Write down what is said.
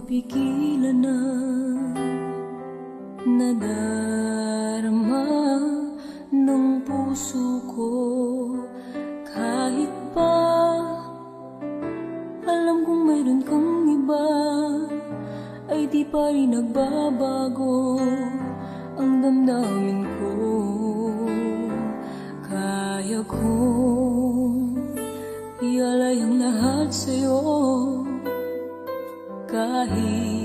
mapigilan na nadarama ng puso ko. Kahit pa alam kong mayroon kang iba, ay di pa rin nagbabago ang damdamin ko. Kaya kong ialay ang lahat sa'yo, kahit